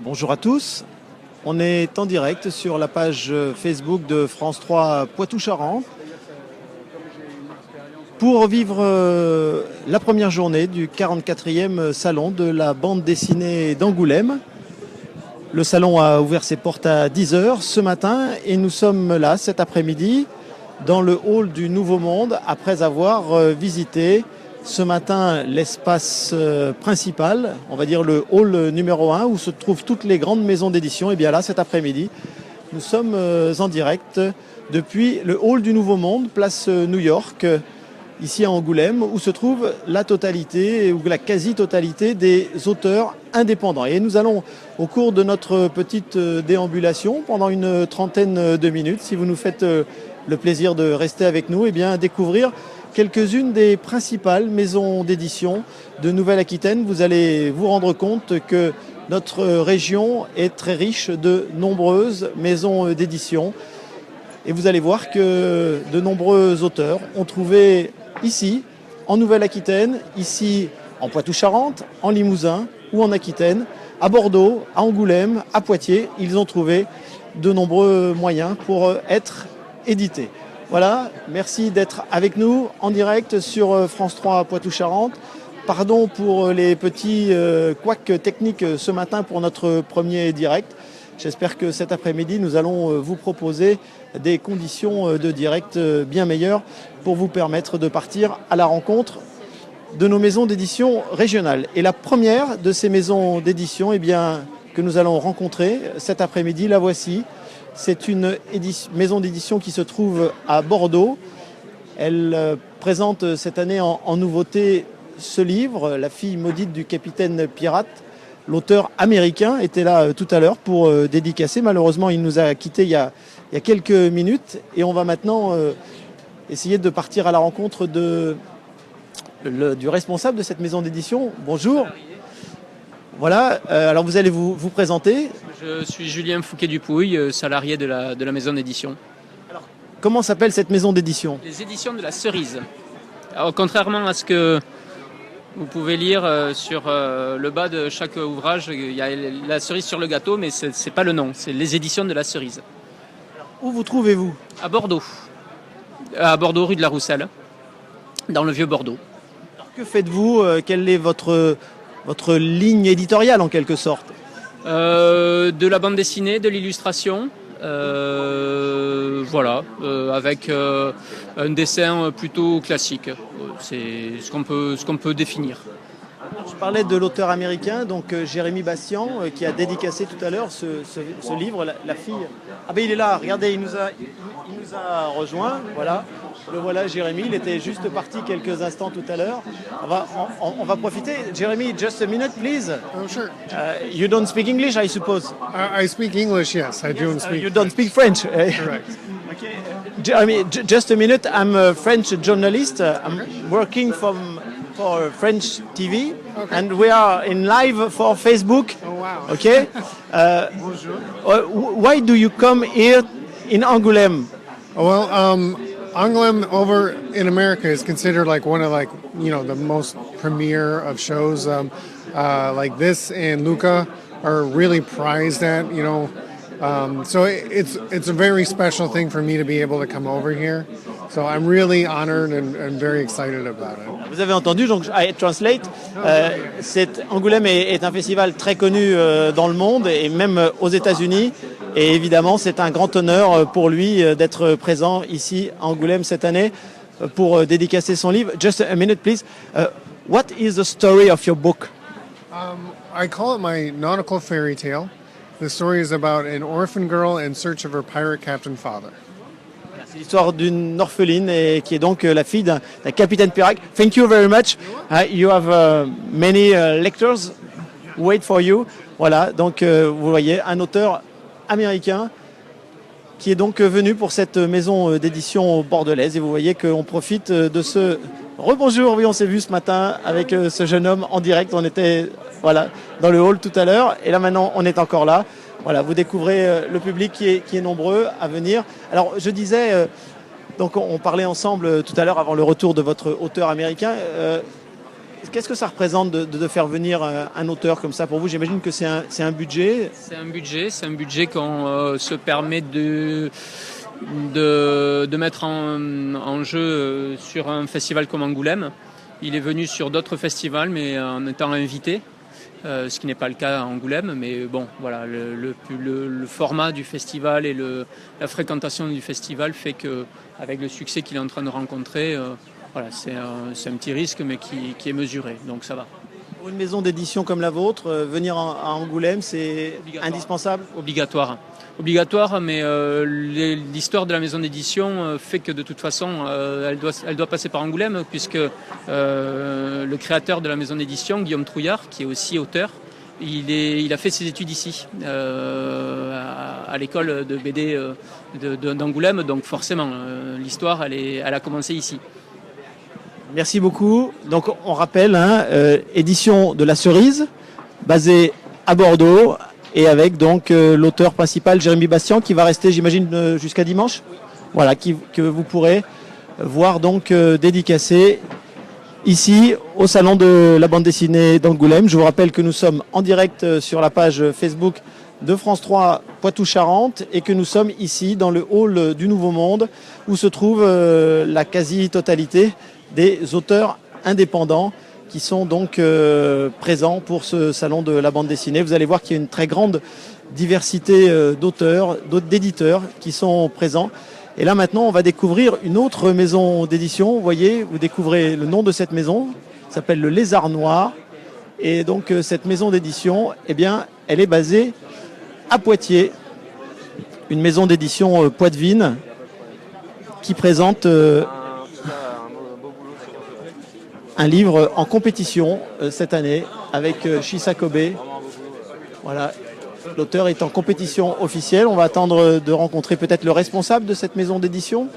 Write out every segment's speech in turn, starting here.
Bonjour à tous. On est en direct sur la page Facebook de France 3 Poitou-Charentes pour vivre la première journée du 44e salon de la bande dessinée d'Angoulême. Le salon a ouvert ses portes à 10 heures ce matin et nous sommes là cet après-midi dans le hall du Nouveau Monde après avoir visité ce matin l'espace principal, on va dire le hall numéro 1 où se trouvent toutes les grandes maisons d'édition. Et bien là, cet après-midi, nous sommes en direct depuis le hall du Nouveau Monde, place New York, ici à Angoulême, où se trouve la totalité ou la quasi-totalité des auteurs indépendants. Et nous allons, au cours de notre petite déambulation, pendant une trentaine de minutes, si vous nous faites le plaisir de rester avec nous, et bien découvrir quelques-unes des principales maisons d'édition de Nouvelle-Aquitaine. Vous allez vous rendre compte que notre région est très riche de nombreuses maisons d'édition. Et vous allez voir que de nombreux auteurs ont trouvé ici, en Nouvelle-Aquitaine, ici en Poitou-Charentes, en Limousin ou en Aquitaine, à Bordeaux, à Angoulême, à Poitiers, ils ont trouvé de nombreux moyens pour être édités. Voilà, merci d'être avec nous en direct sur France 3 Poitou-Charentes. Pardon pour les petits couacs techniques ce matin pour notre premier direct. J'espère que cet après-midi, nous allons vous proposer des conditions de direct bien meilleures pour vous permettre de partir à la rencontre de nos maisons d'édition régionales. Et la première de ces maisons d'édition que nous allons rencontrer cet après-midi, la voici. C'est une maison d'édition qui se trouve à Bordeaux. Elle présente cette année en nouveauté ce livre, La fille maudite du capitaine pirate. L'auteur américain était là tout à l'heure pour dédicacer. Malheureusement, il nous a quittés il y a quelques minutes. Et on va maintenant essayer de partir à la rencontre du responsable de cette maison d'édition. Bonjour. Voilà, alors vous allez vous présenter. Je suis Julien Fouquet-Dupouille, salarié de la maison d'édition. Alors, comment s'appelle cette maison d'édition ? Les éditions de la Cerise. Alors, contrairement à ce que vous pouvez lire sur le bas de chaque ouvrage, il y a la cerise sur le gâteau, mais ce n'est pas le nom, c'est les éditions de la Cerise. Alors, où vous trouvez-vous ? À Bordeaux. À Bordeaux, rue de la Rousselle, dans le vieux Bordeaux. Alors, que faites-vous ? Quelle est votre ligne éditoriale en quelque sorte ? De la bande dessinée, de l'illustration, avec un dessin plutôt classique. C'est ce qu'on peut définir. Je parlais de l'auteur américain, donc Jérémy Bastian, qui a dédicacé tout à l'heure ce livre, la fille. Ah ben il est là, regardez, il nous a rejoint, voilà. Le voilà Jérémy, il était juste parti quelques instants tout à l'heure. On va profiter. Jérémy, just a minute, please. Oh, sure. You don't speak English, I suppose. I speak English, yes. I do speak. You don't speak French. Correct. Okay. Jeremy, just a minute. I'm a French journalist. I'm working for French TV, Okay. and we are in live for Facebook. Oh, wow. Okay. Bonjour. Why do you come here in Angoulême? Well, Angoulême over in America is considered like one of the most premier of shows. Like this and Luca are really prized at, so it's a very special thing for me to be able to come over here. So I'm really honored and very excited about it. Vous avez entendu, donc I translate. Angoulême est un festival très connu dans le monde et même aux États-Unis. Et évidemment, c'est un grand honneur pour lui d'être présent ici à Angoulême cette année pour dédicacer son livre. Just a minute, please. What is the story of your book? I call it my nautical fairy tale. The story is about an orphan girl in search of her pirate captain father. C'est l'histoire d'une orpheline et qui est donc la fille d'un capitaine pirate. Thank you very much. You have many lectors wait for you. Voilà, donc vous voyez un auteur américain qui est donc venu pour cette maison d'édition bordelaise. Et vous voyez qu'on profite de ce rebonjour. Oui, on s'est vu ce matin avec ce jeune homme en direct. On était dans le hall tout à l'heure. Et là maintenant, on est encore là. Voilà, vous découvrez le public qui est nombreux à venir. Alors, je disais, donc on parlait ensemble tout à l'heure avant le retour de votre auteur américain. Qu'est-ce que ça représente de faire venir un auteur comme ça pour vous? J'imagine que c'est un budget. C'est un budget qu'on se permet de mettre en jeu sur un festival comme Angoulême. Il est venu sur d'autres festivals, mais en étant invité, ce qui n'est pas le cas à Angoulême. Mais bon, voilà, le format du festival et la fréquentation du festival fait que, avec le succès qu'il est en train de rencontrer, voilà, c'est un petit risque, mais qui est mesuré, donc ça va. Pour une maison d'édition comme la vôtre, venir à Angoulême, c'est indispensable? Obligatoire, mais l'histoire de la maison d'édition fait que de toute façon, elle doit passer par Angoulême, puisque le créateur de la maison d'édition, Guillaume Trouillard, qui est aussi auteur, il a fait ses études ici, à l'école de BD d'Angoulême, donc forcément, l'histoire, elle a commencé ici. Merci beaucoup. Donc on rappelle, édition de La Cerise, basée à Bordeaux, et avec donc l'auteur principal Jérémy Bastian, qui va rester, j'imagine, jusqu'à dimanche. Voilà, que vous pourrez voir donc dédicacé ici au salon de la bande dessinée d'Angoulême. Je vous rappelle que nous sommes en direct sur la page Facebook de France 3 Poitou-Charentes et que nous sommes ici dans le hall du Nouveau Monde, où se trouve la quasi-totalité des auteurs indépendants qui sont donc présents pour ce salon de la bande dessinée. Vous allez voir qu'il y a une très grande diversité d'auteurs, d'éditeurs qui sont présents. Et là maintenant, on va découvrir une autre maison d'édition. Vous voyez, vous découvrez le nom de cette maison, ça s'appelle le Lézard Noir. Et donc cette maison d'édition, eh bien, elle est basée à Poitiers, une maison d'édition poitevine qui présente un livre en compétition cette année avec Shisa Kobe. Voilà, l'auteur est en compétition officielle. On va attendre de rencontrer peut-être le responsable de cette maison d'édition.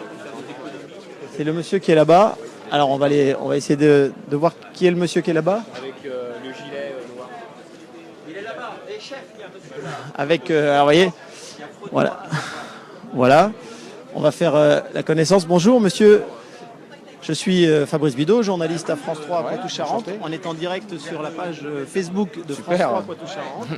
C'est le monsieur qui est là-bas. Alors on va essayer de voir qui est le monsieur qui est là-bas. Avec le gilet noir. Il est là-bas, et chef. Avec, alors vous voyez, voilà. On va faire la connaissance. Bonjour monsieur. Je suis Fabrice Bidot, journaliste à France 3 Poitou-Charentes. On est en direct sur la page Facebook de France 3 Poitou-Charentes.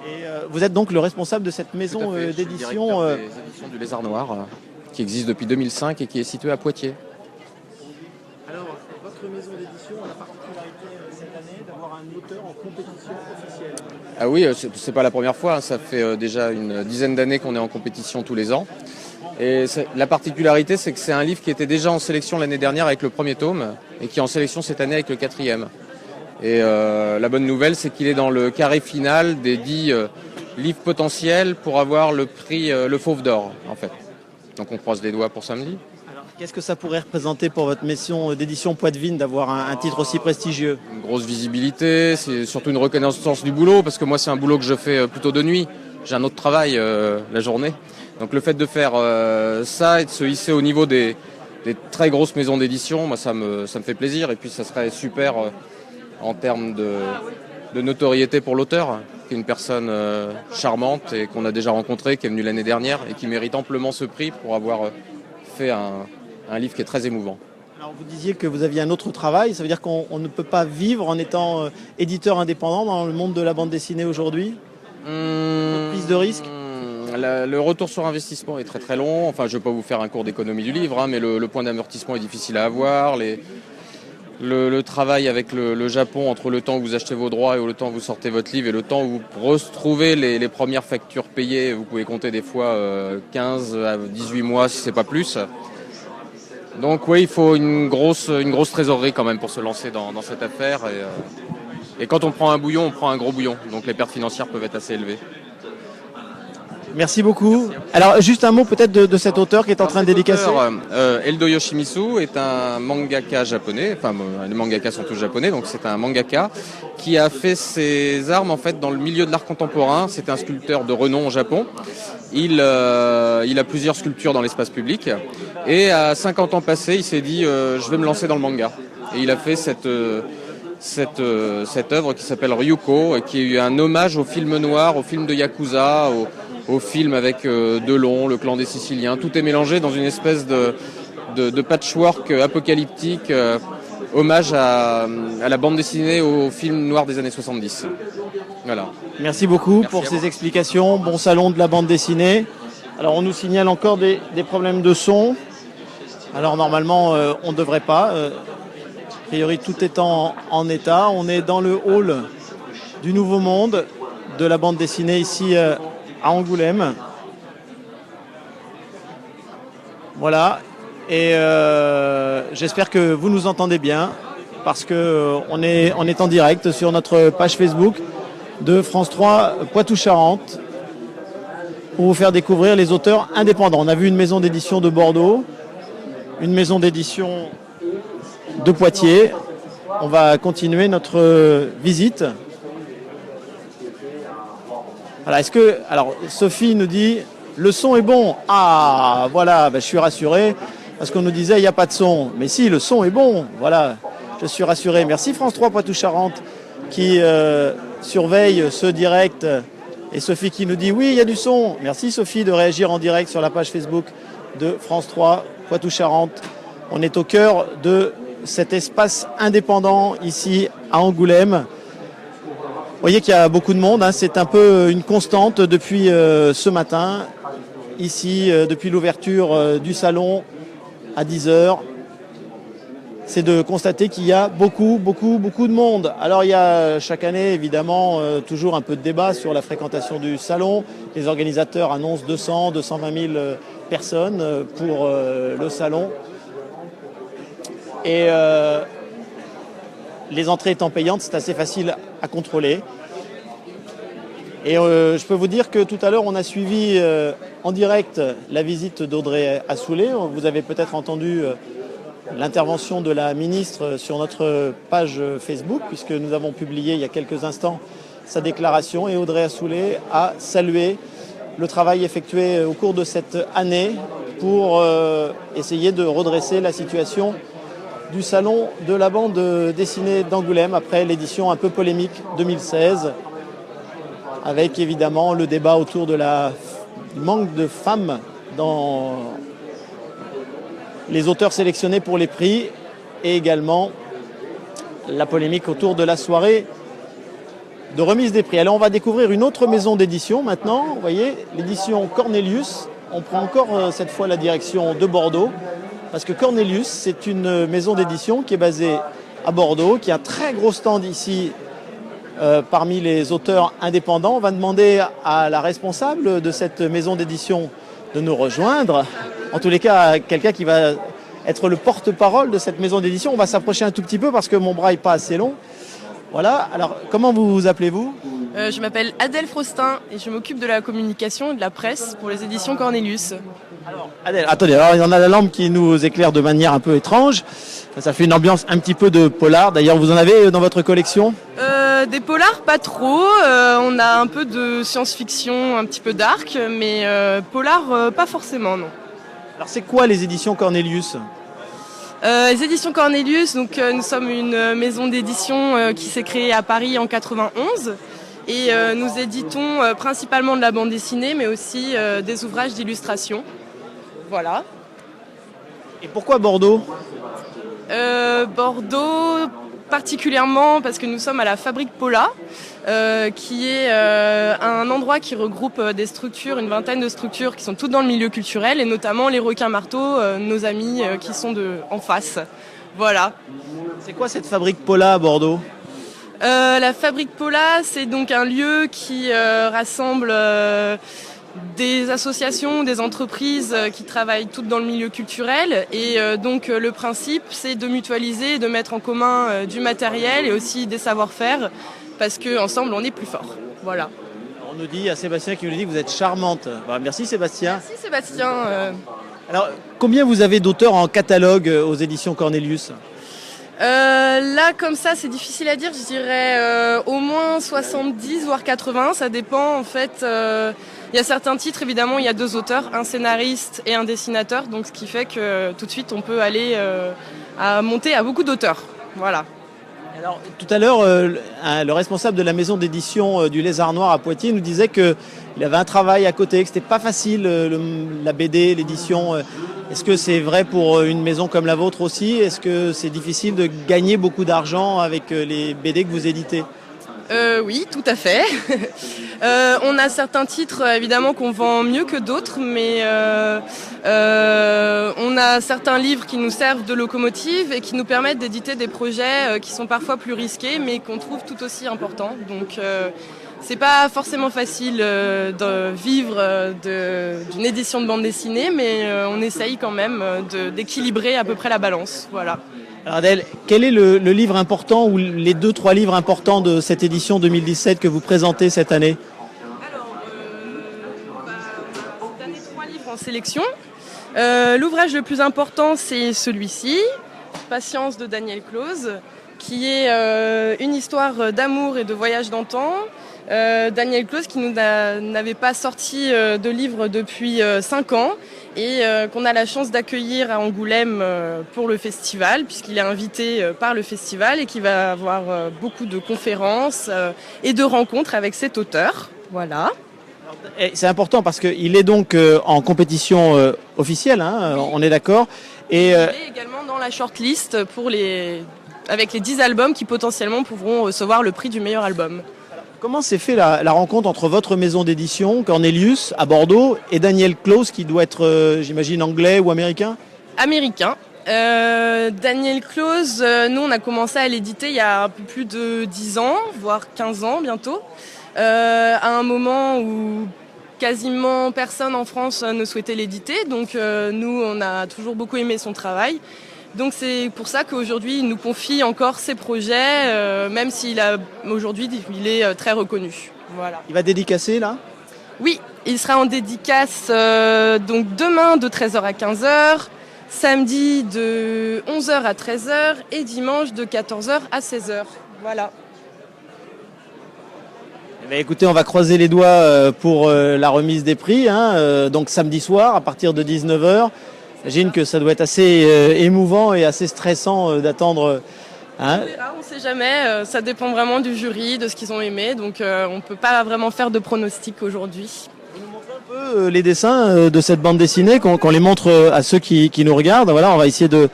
Et vous êtes donc le responsable de cette maison d'édition. Des éditions du Lézard Noir, qui existe depuis 2005 et qui est située à Poitiers. Alors, votre maison d'édition a la particularité cette année d'avoir un auteur en compétition officielle. Ah oui, c'est pas la première fois, ça fait déjà une dizaine d'années qu'on est en compétition tous les ans. Et la particularité, c'est que c'est un livre qui était déjà en sélection l'année dernière avec le premier tome et qui est en sélection cette année avec le 4e. Et la bonne nouvelle, c'est qu'il est dans le carré final des 10 livres potentiels pour avoir le prix Le Fauve d'Or, en fait. Donc on croise les doigts pour samedi. Alors, qu'est-ce que ça pourrait représenter pour votre maison d'édition poitevine d'avoir un titre aussi prestigieux? Une grosse visibilité, c'est surtout une reconnaissance du boulot, parce que moi c'est un boulot que je fais plutôt de nuit. J'ai un autre travail la journée. Donc le fait de faire ça et de se hisser au niveau des très grosses maisons d'édition, moi ça me fait plaisir. Et puis ça serait super en termes de notoriété pour l'auteur, qui est une personne charmante et qu'on a déjà rencontrée, qui est venue l'année dernière et qui mérite amplement ce prix pour avoir fait un livre qui est très émouvant. Alors vous disiez que vous aviez un autre travail, ça veut dire qu'on ne peut pas vivre en étant éditeur indépendant dans le monde de la bande dessinée aujourd'hui? Prise de risque? Le retour sur investissement est très très long. Enfin, je ne vais pas vous faire un cours d'économie du livre, mais le point d'amortissement est difficile à avoir. Le travail avec le Japon, entre le temps où vous achetez vos droits et le temps où vous sortez votre livre et le temps où vous retrouvez les premières factures payées, vous pouvez compter des fois 15 à 18 mois si ce n'est pas plus. Donc oui, il faut une grosse trésorerie quand même pour se lancer dans cette affaire. Et quand on prend un bouillon, on prend un gros bouillon. Donc les pertes financières peuvent être assez élevées. Merci beaucoup. Alors juste un mot peut-être de cet auteur qui est en train de dédicacer. Eldo Yoshimitsu est un mangaka japonais, enfin les mangakas sont tous japonais, donc c'est un mangaka qui a fait ses armes en fait dans le milieu de l'art contemporain. C'est un sculpteur de renom au Japon. Il a plusieurs sculptures dans l'espace public et à 50 ans passés, il s'est dit je vais me lancer dans le manga. Et il a fait cette œuvre qui s'appelle Ryuko, et qui est un hommage au film noir, au film de Yakuza, au film avec Delon, le clan des Siciliens. Tout est mélangé dans une espèce de patchwork apocalyptique hommage à la bande dessinée au film noir des années 70. Voilà. Merci beaucoup Merci pour à ces vous. explications. Bon salon de la bande dessinée. Alors on nous signale encore des problèmes de son. Alors normalement on ne devrait pas. A priori tout est en état. On est dans le hall du Nouveau Monde de la bande dessinée ici à Angoulême. Voilà. Et j'espère que vous nous entendez bien parce qu'on est en direct sur notre page Facebook de France 3 Poitou-Charentes pour vous faire découvrir les auteurs indépendants. On a vu une maison d'édition de Bordeaux, une maison d'édition de Poitiers. On va continuer notre visite. Voilà, alors Sophie nous dit le son est bon. Ah voilà, je suis rassuré parce qu'on nous disait il n'y a pas de son. Mais si, le son est bon. Voilà, je suis rassuré. Merci France 3 Poitou-Charentes qui surveille ce direct. Et Sophie qui nous dit oui, il y a du son. Merci Sophie de réagir en direct sur la page Facebook de France 3 Poitou-Charentes. On est au cœur de cet espace indépendant ici à Angoulême. Vous voyez qu'il y a beaucoup de monde, hein. C'est un peu une constante depuis ce matin, ici, depuis l'ouverture du salon à 10h. C'est de constater qu'il y a beaucoup de monde. Alors il y a chaque année évidemment toujours un peu de débat sur la fréquentation du salon. Les organisateurs annoncent 220 000 personnes pour le salon. Et les entrées étant payantes, c'est assez facile à contrôler. Et je peux vous dire que tout à l'heure, on a suivi en direct la visite d'Audrey Assoulet. Vous avez peut-être entendu l'intervention de la ministre sur notre page Facebook, puisque nous avons publié il y a quelques instants sa déclaration. Et Audrey Assoulet a salué le travail effectué au cours de cette année pour essayer de redresser la situation du salon de la bande dessinée d'Angoulême après l'édition un peu polémique 2016, avec évidemment le débat autour du manque de femmes dans les auteurs sélectionnés pour les prix et également la polémique autour de la soirée de remise des prix. Alors on va découvrir une autre maison d'édition maintenant, vous voyez, l'édition Cornelius. On prend encore cette fois la direction de Bordeaux, parce que Cornelius, c'est une maison d'édition qui est basée à Bordeaux, qui a un très gros stand ici parmi les auteurs indépendants. On va demander à la responsable de cette maison d'édition de nous rejoindre. En tous les cas, quelqu'un qui va être le porte-parole de cette maison d'édition. On va s'approcher un tout petit peu parce que mon bras n'est pas assez long. Voilà. Alors, comment vous appelez-vous ? Je m'appelle Adèle Frostin et je m'occupe de la communication et de la presse pour les éditions Cornelius. Alors, Adèle, attendez, alors, il y en a la lampe qui nous éclaire de manière un peu étrange. Ça fait une ambiance un petit peu de polar. D'ailleurs, vous en avez dans votre collection ? Des polars, pas trop. On a un peu de science-fiction, un petit peu dark, mais polar, pas forcément, non. Alors, c'est quoi les éditions Cornelius ? Les éditions Cornelius, donc nous sommes une maison d'édition qui s'est créée à Paris en 91 et nous éditons principalement de la bande dessinée, mais aussi des ouvrages d'illustration. Voilà. Et pourquoi Bordeaux ? Bordeaux particulièrement parce que nous sommes à la Fabrique Paula, qui est un endroit qui regroupe des structures, une vingtaine de structures qui sont toutes dans le milieu culturel et notamment les Requins-Marteaux, nos amis qui sont en face. Voilà. C'est quoi cette Fabrique Paula à Bordeaux ? La Fabrique Paula, c'est donc un lieu qui rassemble des associations, des entreprises qui travaillent toutes dans le milieu culturel et donc le principe c'est de mutualiser et de mettre en commun du matériel et aussi des savoir-faire parce qu'ensemble on est plus fort. Voilà. On nous dit, il y a Sébastien qui nous dit que vous êtes charmante. Bah, merci Sébastien. Merci Sébastien. Alors, combien vous avez d'auteurs en catalogue aux éditions Cornelius ? Là, comme ça, c'est difficile à dire. Je dirais au moins 70, voire 80. Ça dépend, en fait. Il y a certains titres, évidemment, il y a 2 auteurs, un scénariste et un dessinateur. Donc, ce qui fait que tout de suite, on peut aller à monter à beaucoup d'auteurs. Voilà. Alors, tout à l'heure, le responsable de la maison d'édition du Lézard Noir à Poitiers nous disait qu'il avait un travail à côté, que c'était pas facile, la BD, l'édition. Est-ce que c'est vrai pour une maison comme la vôtre aussi? Est-ce que c'est difficile de gagner beaucoup d'argent avec les BD que vous éditez? Oui, tout à fait. On a certains titres évidemment qu'on vend mieux que d'autres, mais on a certains livres qui nous servent de locomotive et qui nous permettent d'éditer des projets qui sont parfois plus risqués, mais qu'on trouve tout aussi importants. Donc c'est pas forcément facile de vivre d'une édition de bande dessinée, mais on essaye quand même d'équilibrer à peu près la balance. Voilà. Alors Adèle, quel est le livre important ou les 2-3 livres importants de cette édition 2017 que vous présentez cette année? Alors, cette année, 3 livres en sélection. L'ouvrage le plus important, c'est celui-ci, Patience de Daniel Close, qui est une histoire d'amour et de voyage dans le temps. Daniel Close qui n'avait pas sorti de livre depuis 5 ans et qu'on a la chance d'accueillir à Angoulême pour le festival, puisqu'il est invité par le festival et qui va avoir beaucoup de conférences et de rencontres avec cet auteur. Voilà. Et c'est important parce qu'il est donc en compétition officielle, hein, oui. On est d'accord. Et il est également dans la shortlist avec les 10 albums qui potentiellement pourront recevoir le prix du meilleur album. Comment s'est fait la rencontre entre votre maison d'édition, Cornelius, à Bordeaux, et Daniel Close, qui doit être, j'imagine, anglais ou américain? Américain. Daniel Close, nous on a commencé à l'éditer il y a un peu plus de 10 ans, voire 15 ans bientôt, à un moment où quasiment personne en France ne souhaitait l'éditer, donc nous on a toujours beaucoup aimé son travail. Donc c'est pour ça qu'aujourd'hui il nous confie encore ses projets, même aujourd'hui il est très reconnu. Voilà. Il va dédicacer là? Oui, il sera en dédicace donc demain de 13h à 15h, samedi de 11h à 13h et dimanche de 14h à 16h. Voilà. Eh bien, écoutez, on va croiser les doigts pour la remise des prix, hein, donc samedi soir à partir de 19h. J'imagine que ça doit être assez émouvant et assez stressant d'attendre. Hein. On verra, on ne sait jamais. Ça dépend vraiment du jury, de ce qu'ils ont aimé. Donc on ne peut pas vraiment faire de pronostic aujourd'hui. Vous nous montrez un peu les dessins de cette bande dessinée, qu'on les montre à ceux qui nous regardent. Voilà, on va essayer de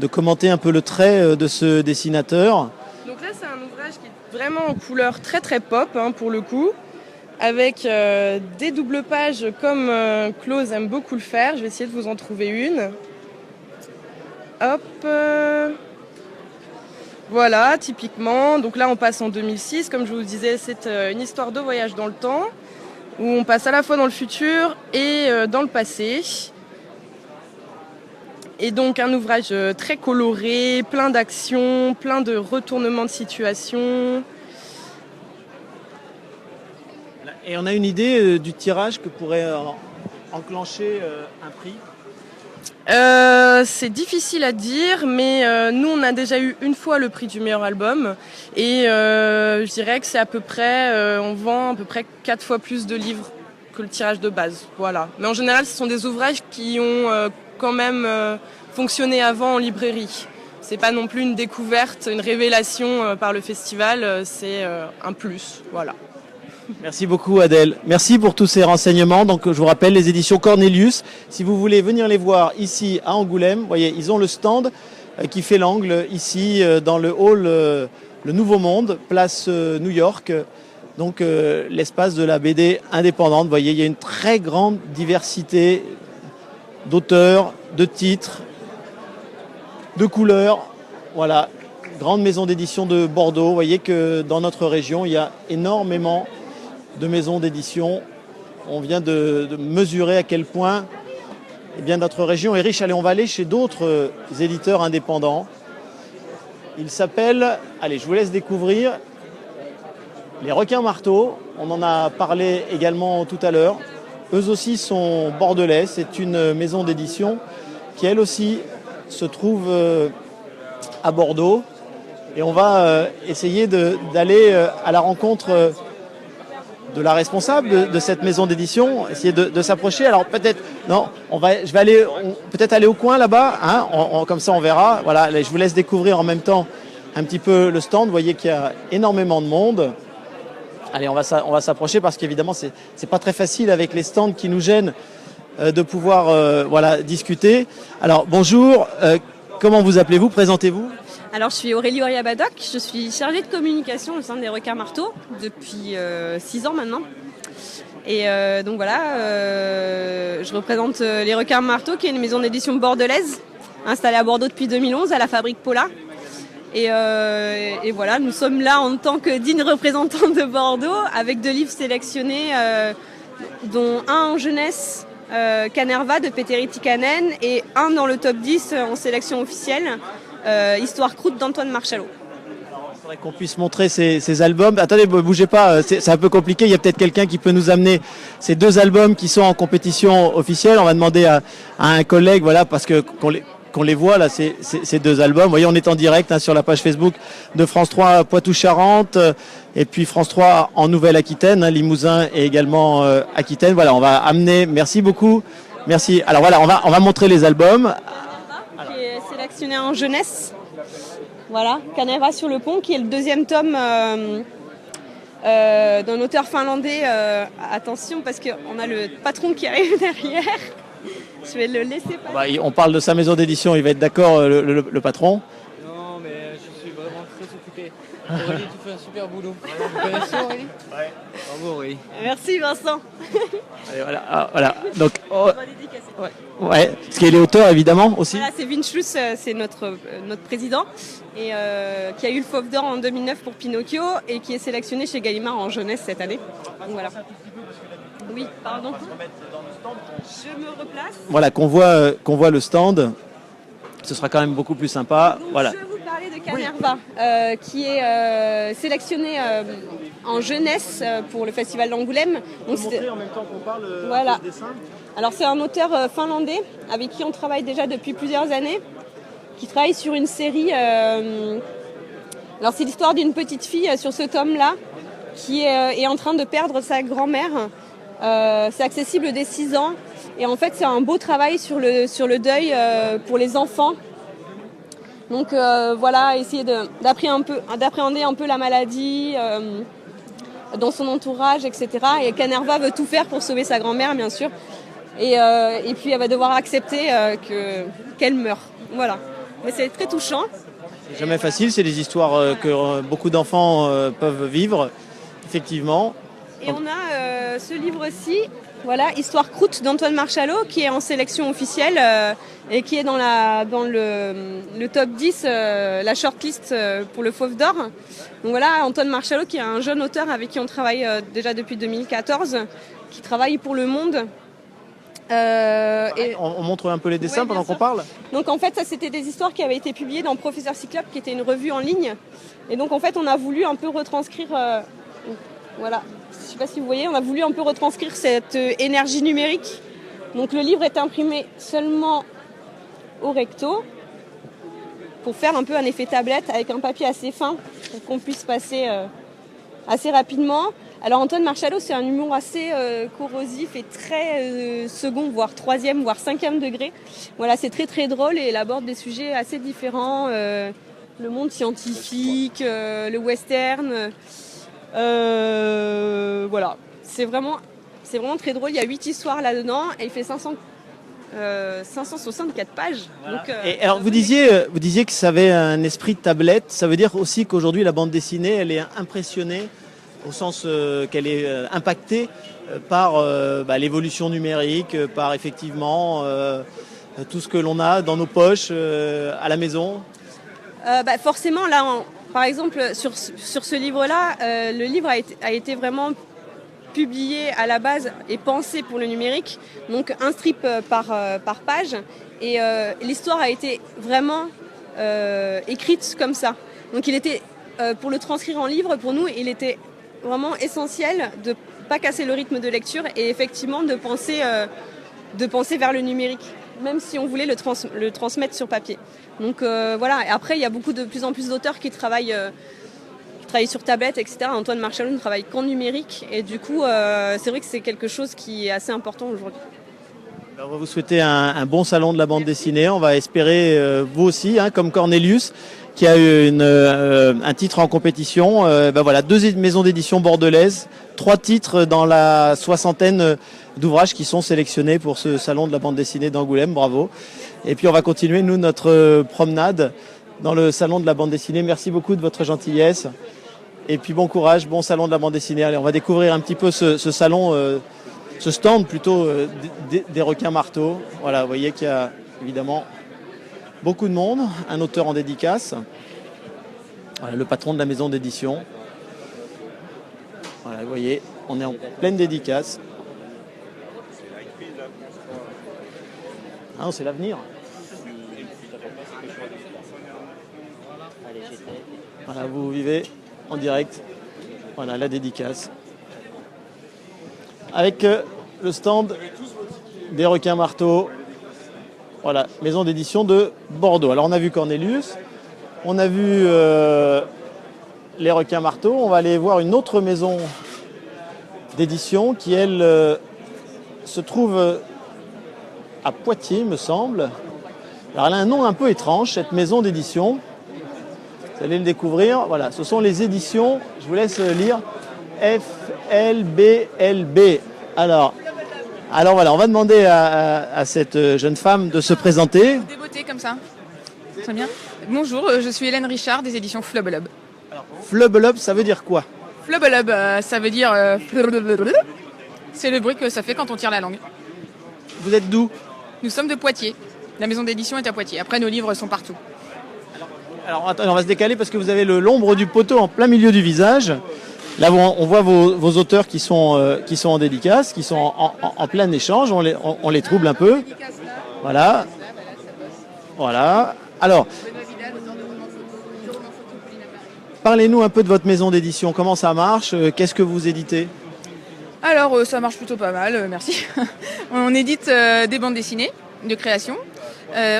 commenter un peu le trait de ce dessinateur. Donc là, c'est un ouvrage qui est vraiment en couleur très très pop hein, pour le coup. Avec des doubles pages comme Close aime beaucoup le faire. Je vais essayer de vous en trouver une. Hop. Voilà, typiquement. Donc là, on passe en 2006. Comme je vous disais, c'est une histoire de voyage dans le temps, où on passe à la fois dans le futur et dans le passé. Et donc un ouvrage très coloré, plein d'actions, plein de retournements de situation. Et on a une idée du tirage que pourrait enclencher un prix? C'est difficile à dire, mais nous on a déjà eu une fois le prix du meilleur album et je dirais que c'est à peu près, on vend à peu près 4 fois plus de livres que le tirage de base. Voilà. Mais en général, ce sont des ouvrages qui ont quand même fonctionné avant en librairie. C'est pas non plus une découverte, une révélation par le festival, c'est un plus. Voilà. Merci beaucoup Adèle. Merci pour tous ces renseignements. Donc je vous rappelle les éditions Cornelius. Si vous voulez venir les voir ici à Angoulême, vous voyez, ils ont le stand qui fait l'angle ici dans le hall Le Nouveau Monde, place New York. Donc l'espace de la BD indépendante. Vous voyez, il y a une très grande diversité d'auteurs, de titres, de couleurs. Voilà, grande maison d'édition de Bordeaux. Vous voyez que dans notre région, il y a énormément de maisons d'édition. On vient de mesurer à quel point notre région est riche. Allez, on va aller chez d'autres éditeurs indépendants. Ils s'appellent, allez, je vous laisse découvrir, les Requins Marteaux. On en a parlé également tout à l'heure. Eux aussi sont bordelais. C'est une maison d'édition qui, elle aussi, se trouve à Bordeaux. Et on va essayer d'aller à la rencontre de la responsable de cette maison d'édition, essayer de s'approcher. Alors peut-être, non, je vais aller peut-être aller au coin là-bas, hein, comme ça on verra. Voilà, je vous laisse découvrir en même temps un petit peu le stand. Vous voyez qu'il y a énormément de monde. Allez, on va s'approcher parce qu'évidemment, c'est pas très facile avec les stands qui nous gênent de pouvoir discuter. Alors, bonjour. Comment vous appelez-vous? Présentez-vous. Alors, je suis Aurélie Oria-Badoc, je suis chargée de communication au sein des Requins Marteaux depuis 6 ans maintenant. Et donc voilà, je représente les Requins Marteaux, qui est une maison d'édition bordelaise, installée à Bordeaux depuis 2011, à la fabrique Paula. Et voilà, nous sommes là en tant que dignes représentants de Bordeaux, avec 2 livres sélectionnés, dont un en jeunesse, Canerva de Petteri Tikkanen, et un dans le top 10 en sélection officielle, Histoire croûte d'Antoine Marchalo. Il faudrait qu'on puisse montrer ces albums. Attendez, bougez pas, c'est un peu compliqué. Il y a peut-être quelqu'un qui peut nous amener ces 2 albums qui sont en compétition officielle. On va demander à un collègue, voilà, parce que qu'on les voit là, ces 2 albums. Vous voyez, on est en direct sur la page Facebook de France 3 Poitou-Charentes et puis France 3 en Nouvelle-Aquitaine, Limousin et également Aquitaine. Voilà, on va amener. Merci beaucoup. Merci. Alors voilà, on va montrer les albums. Qui est sélectionné en jeunesse. Voilà, Canerva sur le pont, qui est le 2e tome d'un auteur finlandais. Attention, parce qu'on a le patron qui arrive derrière. Je vais le laisser passer. On parle de sa maison d'édition, il va être d'accord, le patron. Non, mais je suis vraiment très occupé. Aurélie, tu fais un super boulot. Vous connaissez Aurélie? Ouais. Bravo Aurélie. Merci Vincent. Allez, voilà. Donc, ouais. Parce qu'il est auteur évidemment aussi. Voilà, c'est Vince Schluss, c'est notre président, et qui a eu le Fauve d'Or en 2009 pour Pinocchio et qui est sélectionné chez Gallimard en jeunesse cette année. Donc voilà. Oui, pardon. Je me replace. Voilà, qu'on voit le stand. Ce sera quand même beaucoup plus sympa. Donc, voilà. je vais vous parler de Canerva, qui est sélectionné en jeunesse pour le festival d'Angoulême. Donc, montrer en même temps qu'on parle voilà. du dessin. Alors c'est un auteur finlandais avec qui on travaille déjà depuis plusieurs années, qui travaille sur une série. Alors c'est l'histoire d'une petite fille sur ce tome-là qui est en train de perdre sa grand-mère. C'est accessible dès 6 ans et en fait c'est un beau travail sur le deuil pour les enfants. Donc voilà, essayer d'appréhender un peu la maladie dans son entourage, etc. Et Canerva veut tout faire pour sauver sa grand-mère, bien sûr. Et puis elle va devoir accepter qu'elle meurt. Voilà. Mais c'est très touchant. C'est jamais facile, c'est des histoires que beaucoup d'enfants peuvent vivre, effectivement. Et on a ce livre-ci, voilà, Histoire croûte d'Antoine Marchalo, qui est en sélection officielle et qui est dans le top 10, la shortlist pour le Fauve d'Or. Donc voilà, Antoine Marchalo, qui est un jeune auteur avec qui on travaille déjà depuis 2014, qui travaille pour Le Monde. On montre un peu les dessins pendant qu'on parle. Donc en fait, ça c'était des histoires qui avaient été publiées dans Professeur Cyclope, qui était une revue en ligne. Et donc en fait, on a voulu un peu retranscrire, voilà, je ne sais pas si vous voyez, on a voulu un peu retranscrire cette énergie numérique. Donc le livre est imprimé seulement au recto pour faire un peu un effet tablette avec un papier assez fin pour qu'on puisse passer assez rapidement. Alors Antoine Marchalo, c'est un humour assez corrosif et très second, voire 3e, voire 5e degré. Voilà, c'est très très drôle et il aborde des sujets assez différents. Le monde scientifique, le western. Voilà, c'est vraiment très drôle. Il y a 8 histoires là-dedans et il fait 564 pages. Voilà. Donc, et alors vous disiez que ça avait un esprit de tablette. Ça veut dire aussi qu'aujourd'hui la bande dessinée, elle est impressionnée au sens qu'elle est impactée par l'évolution numérique, par effectivement tout ce que l'on a dans nos poches à la maison. Forcément, là, par exemple, sur ce livre-là, le livre a été vraiment publié à la base et pensé pour le numérique, donc un strip par page, et l'histoire a été vraiment écrite comme ça. Donc il était, pour le transcrire en livre, pour nous, il était vraiment essentiel de ne pas casser le rythme de lecture et effectivement de penser vers le numérique, même si on voulait le transmettre sur papier. Donc voilà, et après il y a de plus en plus d'auteurs qui travaillent sur tablette, etc. Antoine Marchalo ne travaille qu'en numérique et du coup c'est vrai que c'est quelque chose qui est assez important aujourd'hui. On va vous souhaiter un bon salon de la bande dessinée. On va espérer, vous aussi, comme Cornelius, qui a eu un titre en compétition. Ben voilà, 2 maisons d'édition bordelaises, 3 titres dans la soixantaine d'ouvrages qui sont sélectionnés pour ce salon de la bande dessinée d'Angoulême. Bravo. Et puis on va continuer, nous, notre promenade dans le salon de la bande dessinée. Merci beaucoup de votre gentillesse. Et puis bon courage, bon salon de la bande dessinée. Allez, on va découvrir un petit peu ce salon, ce stand plutôt des requins marteaux. Voilà, vous voyez qu'il y a évidemment beaucoup de monde, un auteur en dédicace, voilà, le patron de la maison d'édition. Voilà, vous voyez, on est en pleine dédicace. Ah non, c'est l'avenir. Voilà, vous vivez en direct. Voilà, la dédicace. Avec le stand des requins marteaux. Voilà, maison d'édition de Bordeaux. Alors on a vu Cornelius, on a vu les requins marteaux. On va aller voir une autre maison d'édition qui, elle, se trouve à Poitiers, me semble. Alors elle a un nom un peu étrange, cette maison d'édition. Vous allez le découvrir. Voilà, ce sont les éditions, je vous laisse lire, FLBLB. Alors voilà, on va demander à cette jeune femme de se présenter. Des beautés comme ça. Très bien. Bonjour, je suis Hélène Richard des éditions Flubbelob. Flubbelob, ça veut dire quoi? Flubbelob, ça veut dire... c'est le bruit que ça fait quand on tire la langue. Vous êtes d'où? Nous sommes de Poitiers. La maison d'édition est à Poitiers. Après, nos livres sont partout. Alors attends, on va se décaler parce que vous avez l'ombre du poteau en plein milieu du visage. Là, on voit vos auteurs qui sont en dédicace, qui sont en plein échange. On les trouble un peu. Voilà. Voilà. Alors, parlez-nous un peu de votre maison d'édition. Comment ça marche? Qu'est-ce que vous éditez? Alors, ça marche plutôt pas mal, merci. On édite des bandes dessinées de création.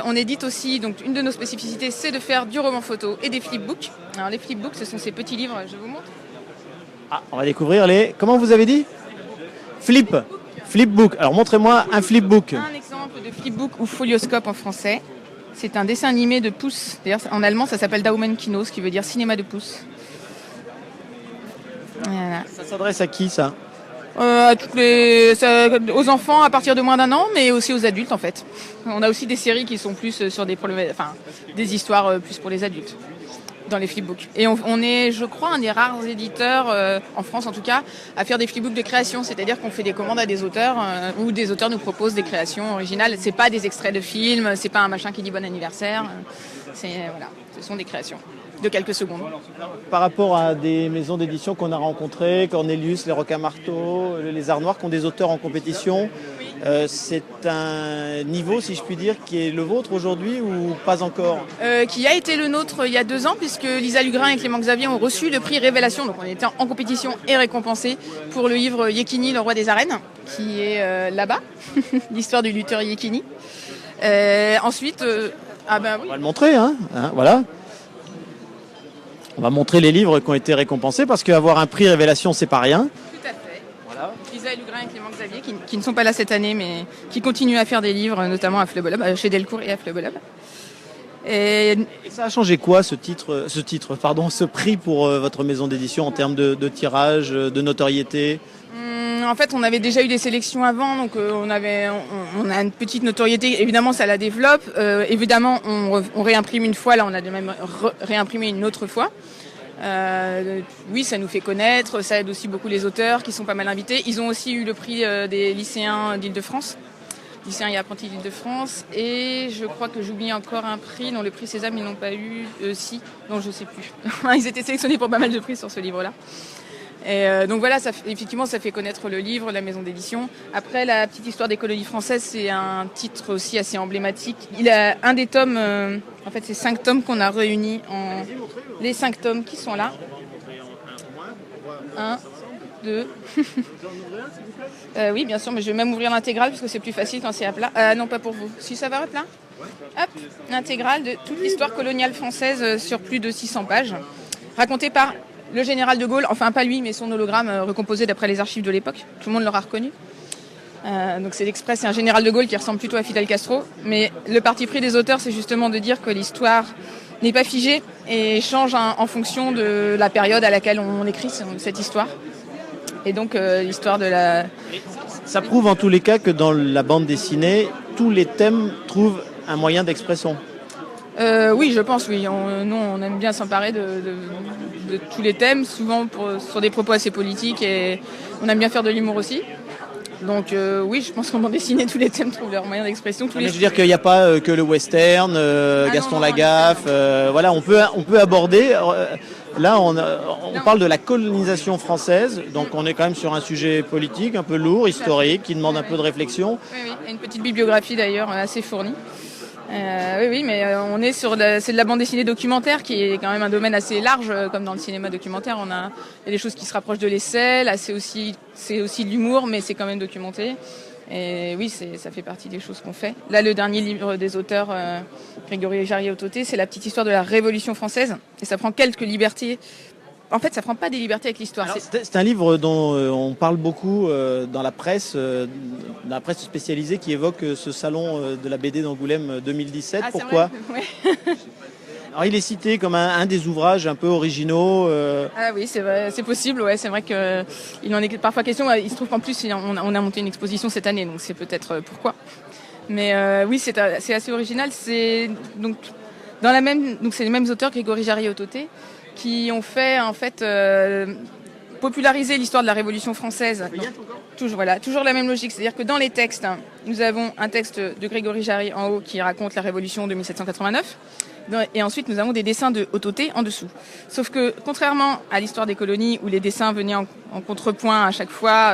On édite aussi, donc une de nos spécificités, c'est de faire du roman photo et des flipbooks. Alors les flipbooks, ce sont ces petits livres, je vous montre. Ah, on va découvrir les... Comment vous avez dit? Flipbook. Alors montrez-moi un flipbook. Un exemple de flipbook ou folioscope en français. C'est un dessin animé de pouce. D'ailleurs, en allemand, ça s'appelle Daumenkino, ce qui veut dire cinéma de pouce. Voilà. Ça s'adresse à qui, ça? Aux enfants à partir de moins d'1 an, mais aussi aux adultes en fait. On a aussi des séries qui sont plus sur des des histoires plus pour les adultes dans les flipbooks. Et on est, je crois, un des rares éditeurs en France en tout cas à faire des flipbooks de création, c'est-à-dire qu'on fait des commandes à des auteurs ou des auteurs nous proposent des créations originales. C'est pas des extraits de films, c'est pas un machin qui dit bon anniversaire. Ce sont des créations de quelques secondes. Par rapport à des maisons d'édition qu'on a rencontrées, Cornelius, les Requins Marteaux, les Lézards Noirs, qui ont des auteurs en compétition, c'est un niveau, si je puis dire, qui est le vôtre aujourd'hui ou pas encore? Qui a été le nôtre il y a 2 ans, puisque Lisa Lugrin et Clément Xavier ont reçu le prix Révélation. Donc on était en compétition et récompensés pour le livre Yekini, le roi des arènes, qui est là-bas, l'histoire du lutteur Yekini. Ensuite, oui. On va le montrer, voilà. On va montrer les livres qui ont été récompensés parce qu'avoir un prix Révélation, c'est pas rien. Tout à fait. Voilà. Lisa Lugrin et Clément Xavier qui ne sont pas là cette année, mais qui continuent à faire des livres, notamment à Flubbelob, chez Delcourt et à Flubbelob. Et ça a changé quoi ce prix pour votre maison d'édition en termes de tirage, de notoriété? En fait, on avait déjà eu des sélections avant, donc on a une petite notoriété. Évidemment, ça la développe. Évidemment, on réimprime une fois. Là, on a de même réimprimé une autre fois. Oui, ça nous fait connaître. Ça aide aussi beaucoup les auteurs qui sont pas mal invités. Ils ont aussi eu le prix des lycéens d'Île-de-France. Lycéens et apprentis d'Île-de-France. Et je crois que j'oublie encore un prix. Non, le prix Sésame, ils n'ont pas eu. Si, non, je sais plus. Ils étaient sélectionnés pour pas mal de prix sur ce livre-là. Et donc voilà, effectivement, ça fait connaître le livre, la maison d'édition. Après, la petite histoire des colonies françaises, c'est un titre aussi assez emblématique. Il a un des tomes, en fait, c'est 5 tomes qu'on a réunis les 5 tomes qui sont là. 1, 2. Oui, bien sûr, mais je vais même ouvrir l'intégrale parce que c'est plus facile quand c'est à plat. Non, pas pour vous. Si ça va à plat. Hop, l'intégrale de toute l'histoire coloniale française sur plus de 600 pages, racontée par le général de Gaulle, enfin pas lui, mais son hologramme recomposé d'après les archives de l'époque. Tout le monde l'aura reconnu. Donc c'est l'Express, c'est un général de Gaulle qui ressemble plutôt à Fidel Castro. Mais le parti pris des auteurs, c'est justement de dire que l'histoire n'est pas figé et change en fonction de la période à laquelle on écrit cette histoire. Et donc l'histoire de la... Ça prouve en tous les cas que dans la bande dessinée, tous les thèmes trouvent un moyen d'expression. Oui, je pense, oui. Nous, on aime bien s'emparer de tous les thèmes, souvent sur des propos assez politiques, et on aime bien faire de l'humour aussi. Donc oui, je pense qu'en bande dessinée, tous les thèmes trouvent leur moyen d'expression. Je veux dire qu'il n'y a pas que le western, Gaston Lagaffe. Voilà, on peut aborder. Là, on parle de la colonisation française, donc on est quand même sur un sujet politique un peu lourd, historique, qui demande un peu de réflexion. Oui, et une petite bibliographie d'ailleurs assez fournie. Oui, mais on est c'est de la bande dessinée documentaire qui est quand même un domaine assez large, comme dans le cinéma documentaire. Il y a des choses qui se rapprochent de l'essai, là c'est aussi de l'humour, mais c'est quand même documenté. Et oui, ça fait partie des choses qu'on fait. Là, le dernier livre des auteurs, Grégory Jariot-Auté, c'est la petite histoire de la Révolution française. Et ça prend quelques libertés. En fait, ça prend pas des libertés avec l'histoire. C'est un livre dont on parle beaucoup dans la presse spécialisée qui évoque ce salon de la BD d'Angoulême 2017. Pourquoi ? Alors, il est cité comme un des ouvrages un peu originaux. Ah oui, c'est vrai, c'est possible. Ouais, c'est vrai qu'il en est parfois question. Il se trouve qu'en plus, on a monté une exposition cette année, donc c'est peut-être pourquoi. Mais oui, c'est assez original. C'est donc c'est les mêmes auteurs, Grégory Jariot-Auté, qui ont fait en fait populariser l'histoire de la Révolution française. Toujours la même logique, c'est-à-dire que dans les textes, nous avons un texte de Grégory Jarry en haut qui raconte la Révolution de 1789, et ensuite nous avons des dessins de Auté en dessous. Sauf que contrairement à l'histoire des colonies où les dessins venaient en contrepoint à chaque fois,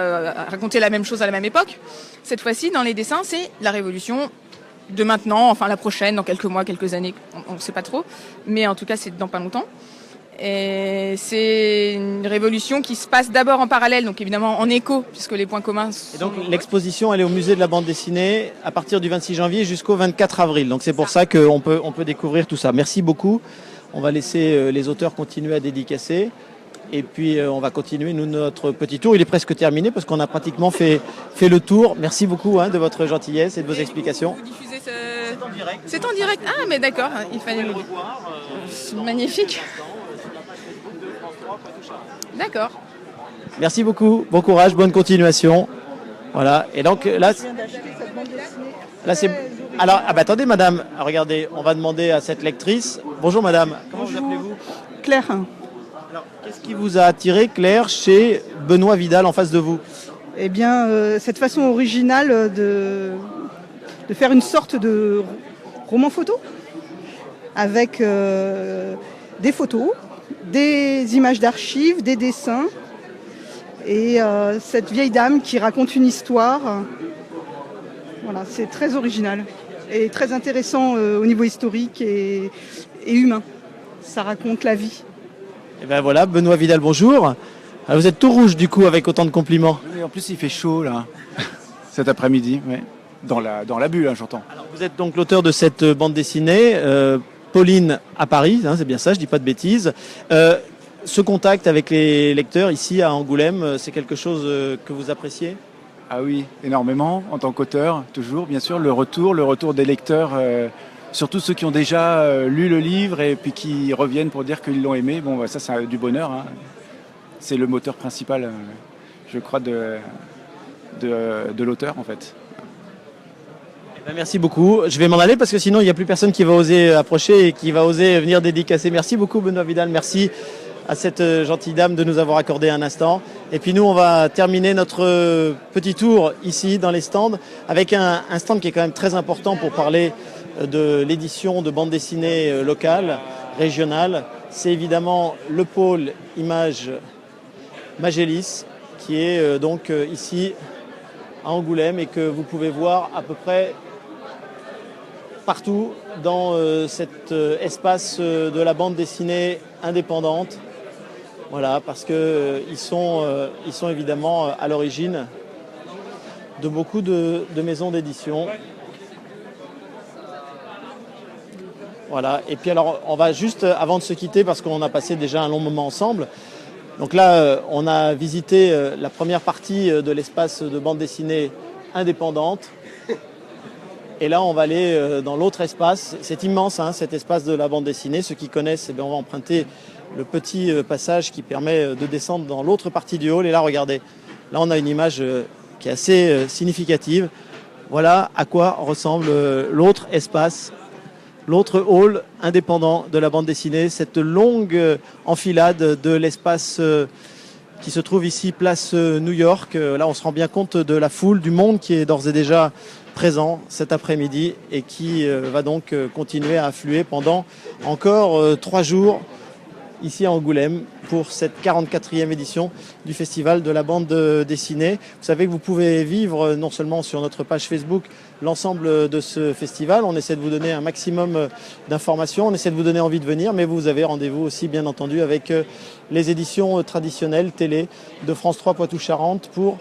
raconter la même chose à la même époque, cette fois-ci dans les dessins c'est la Révolution de maintenant, enfin la prochaine, dans quelques mois, quelques années, on ne sait pas trop, mais en tout cas c'est dans pas longtemps. Et c'est une révolution qui se passe d'abord en parallèle, donc évidemment en écho, puisque les points communs sont... Et donc l'exposition, elle est au musée de la bande dessinée à partir du 26 janvier jusqu'au 24 avril. Donc c'est pour ça qu'on peut découvrir tout ça. Merci beaucoup. On va laisser les auteurs continuer à dédicacer. Et puis on va continuer, nous, notre petit tour. Il est presque terminé parce qu'on a pratiquement fait le tour. Merci beaucoup de votre gentillesse et de vos explications. Vous diffusez C'est en direct. Ah, mais d'accord, il fallait le revoir. C'est magnifique. D'accord. Merci beaucoup, bon courage, bonne continuation. Voilà, et donc là c'est... Alors, attendez madame, regardez, on va demander à cette lectrice. Bonjour madame, comment vous appelez-vous ? Claire. Alors, qu'est-ce qui vous a attiré, Claire, chez Benoît Vidal en face de vous ? Eh bien, cette façon originale de faire une sorte de roman photo avec des photos, des images d'archives, des dessins et cette vieille dame qui raconte une histoire. Voilà, c'est très original et très intéressant au niveau historique et humain. Ça raconte la vie. Et ben voilà, Benoît Vidal, bonjour. Alors, vous êtes tout rouge du coup avec autant de compliments. Oui, en plus il fait chaud là, cet après-midi, ouais. Dans la bulle, j'entends. Alors, vous êtes donc l'auteur de cette bande dessinée, Pauline à Paris, c'est bien ça, je dis pas de bêtises. Ce contact avec les lecteurs ici à Angoulême, c'est quelque chose que vous appréciez ? Ah oui, énormément, en tant qu'auteur, toujours, bien sûr, le retour des lecteurs, surtout ceux qui ont déjà lu le livre et puis qui reviennent pour dire qu'ils l'ont aimé. Bon, ça c'est du bonheur, hein. C'est le moteur principal, je crois, de l'auteur en fait. Merci beaucoup. Je vais m'en aller parce que sinon il n'y a plus personne qui va oser approcher et qui va oser venir dédicacer. Merci beaucoup Benoît Vidal. Merci à cette gentille dame de nous avoir accordé un instant. Et puis nous, on va terminer notre petit tour ici dans les stands avec un stand qui est quand même très important pour parler de l'édition de bande dessinée locale, régionale. C'est évidemment le pôle Images Magélis qui est donc ici à Angoulême et que vous pouvez voir à peu près partout dans cet espace de la bande dessinée indépendante. Voilà, parce qu'ils sont évidemment à l'origine de beaucoup de maisons d'édition. Voilà, et puis alors on va juste, avant de se quitter, parce qu'on a passé déjà un long moment ensemble, donc là on a visité la première partie de l'espace de bande dessinée indépendante. Et là, on va aller dans l'autre espace. C'est immense, hein, cet espace de la bande dessinée. Ceux qui connaissent, eh bien, on va emprunter le petit passage qui permet de descendre dans l'autre partie du hall. Et là, regardez, là, on a une image qui est assez significative. Voilà à quoi ressemble l'autre espace, l'autre hall indépendant de la bande dessinée. Cette longue enfilade de l'espace qui se trouve ici, place New York. Là, on se rend bien compte de la foule, du monde qui est d'ores et déjà présent cet après-midi et qui va donc continuer à affluer pendant encore 3 jours ici à Angoulême pour cette 44e édition du Festival de la bande dessinée. Vous savez que vous pouvez vivre non seulement sur notre page Facebook l'ensemble de ce festival, on essaie de vous donner un maximum d'informations, on essaie de vous donner envie de venir, mais vous avez rendez-vous aussi bien entendu avec les éditions traditionnelles télé de France 3 Poitou-Charentes pour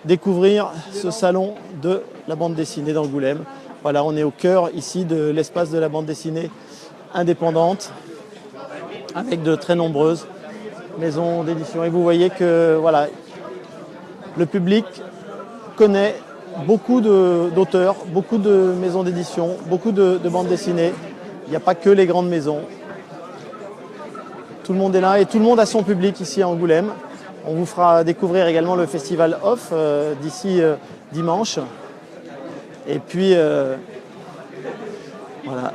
découvrir ce salon de la bande dessinée d'Angoulême. Voilà, on est au cœur ici de l'espace de la bande dessinée indépendante avec de très nombreuses maisons d'édition. Et vous voyez que voilà, le public connaît beaucoup d'auteurs, beaucoup de maisons d'édition, beaucoup de bandes dessinées. Il n'y a pas que les grandes maisons. Tout le monde est là et tout le monde a son public ici à Angoulême. On vous fera découvrir également le festival Off d'ici dimanche. Et puis, voilà.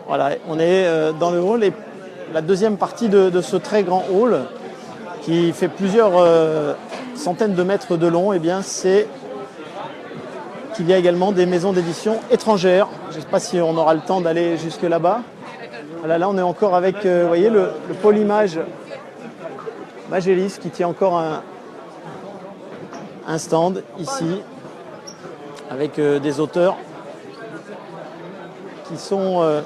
Voilà, on est dans le hall et la deuxième partie de ce très grand hall qui fait plusieurs centaines de mètres de long, eh bien, c'est qu'il y a également des maisons d'édition étrangères. Je ne sais pas si on aura le temps d'aller jusque là-bas. Voilà, là, on est encore avec, vous voyez, le pôle image Magélis qui tient encore un stand ici avec des auteurs qui sont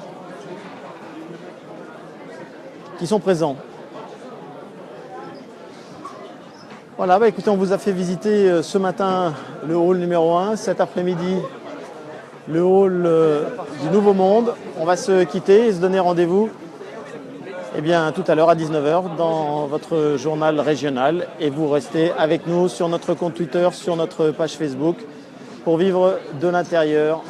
présents. Voilà, écoutez, on vous a fait visiter ce matin le hall numéro 1, cet après-midi le hall du Nouveau Monde. On va se quitter et se donner rendez-vous tout à l'heure à 19h dans votre journal régional. Et vous restez avec nous sur notre compte Twitter, sur notre page Facebook pour vivre de l'intérieur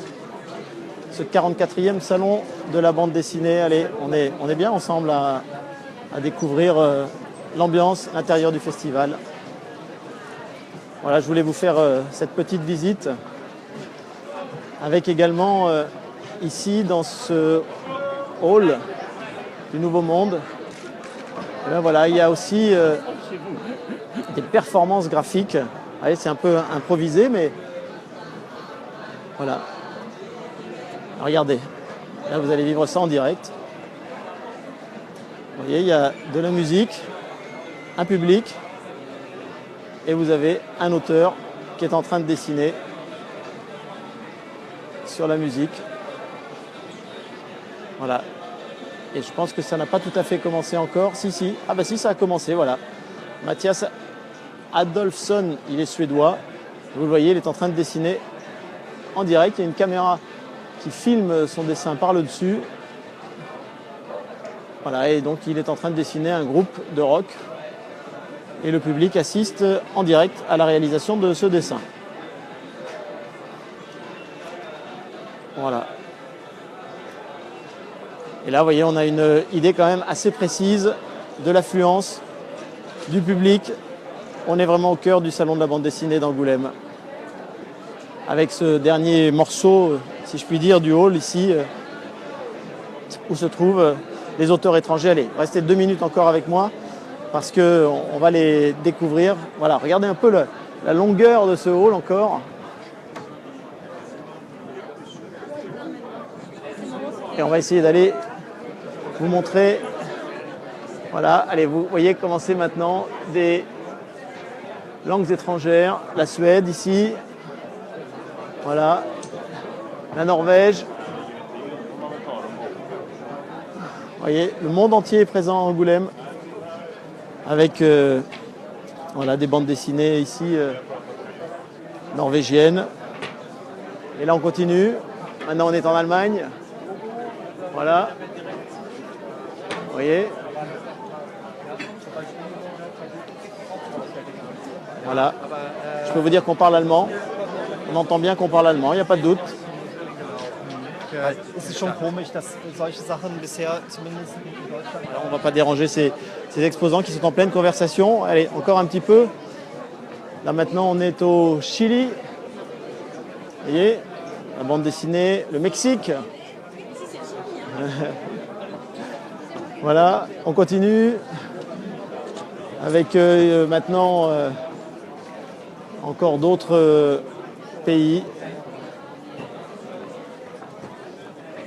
ce 44e salon de la bande dessinée. Allez, on est bien ensemble à découvrir l'ambiance, l'intérieur du festival. Voilà, je voulais vous faire cette petite visite avec également ici dans ce hall du Nouveau Monde. Et là, voilà, il y a aussi des performances graphiques. Allez, c'est un peu improvisé, mais voilà. Regardez, là vous allez vivre ça en direct. Vous voyez, il y a de la musique, un public, et vous avez un auteur qui est en train de dessiner sur la musique. Voilà. Et je pense que ça n'a pas tout à fait commencé encore. Si. Ah bah si, ça a commencé, voilà. Mathias Adolfsson, il est suédois. Vous le voyez, il est en train de dessiner en direct. Il y a une caméra qui filme son dessin par le dessus. Voilà, et donc il est en train de dessiner un groupe de rock. Et le public assiste en direct à la réalisation de ce dessin. Voilà. Et là, vous voyez, on a une idée quand même assez précise de l'affluence du public. On est vraiment au cœur du salon de la bande dessinée d'Angoulême. Avec ce dernier morceau, si je puis dire, du hall ici, où se trouvent les auteurs étrangers. Allez, restez 2 minutes encore avec moi, parce qu'on va les découvrir. Voilà, regardez un peu la longueur de ce hall encore. Et on va essayer d'aller vous montrer. Voilà, allez, vous voyez commencer maintenant des langues étrangères. La Suède ici. Voilà. La Norvège. Vous voyez, le monde entier est présent à Angoulême. Avec voilà, des bandes dessinées ici norvégiennes. Et là on continue. Maintenant on est en Allemagne. Voilà. Vous voyez. Voilà. Je peux vous dire qu'on parle allemand. On entend bien qu'on parle allemand, il n'y a pas de doute. Es ist schon komisch, dass solche Sachen bisher zumindest in Deutschland. Alors, on ne va pas déranger ces exposants qui sont en pleine conversation. Allez, encore un petit peu. Là maintenant, on est au Chili. Vous voyez, la bande dessinée, le Mexique. Voilà, on continue avec maintenant encore d'autres pays.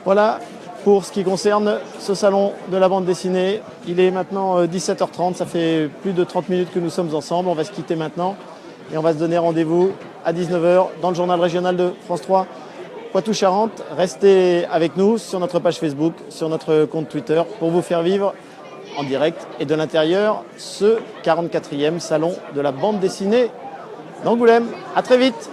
Voilà pour ce qui concerne ce salon de la bande dessinée. Il est maintenant 17h30, ça fait plus de 30 minutes que nous sommes ensemble. On va se quitter maintenant et on va se donner rendez-vous à 19h dans le journal régional de France 3 Poitou-Charentes. Restez avec nous sur notre page Facebook, sur notre compte Twitter pour vous faire vivre en direct et de l'intérieur ce 44e salon de la bande dessinée d'Angoulême. À très vite.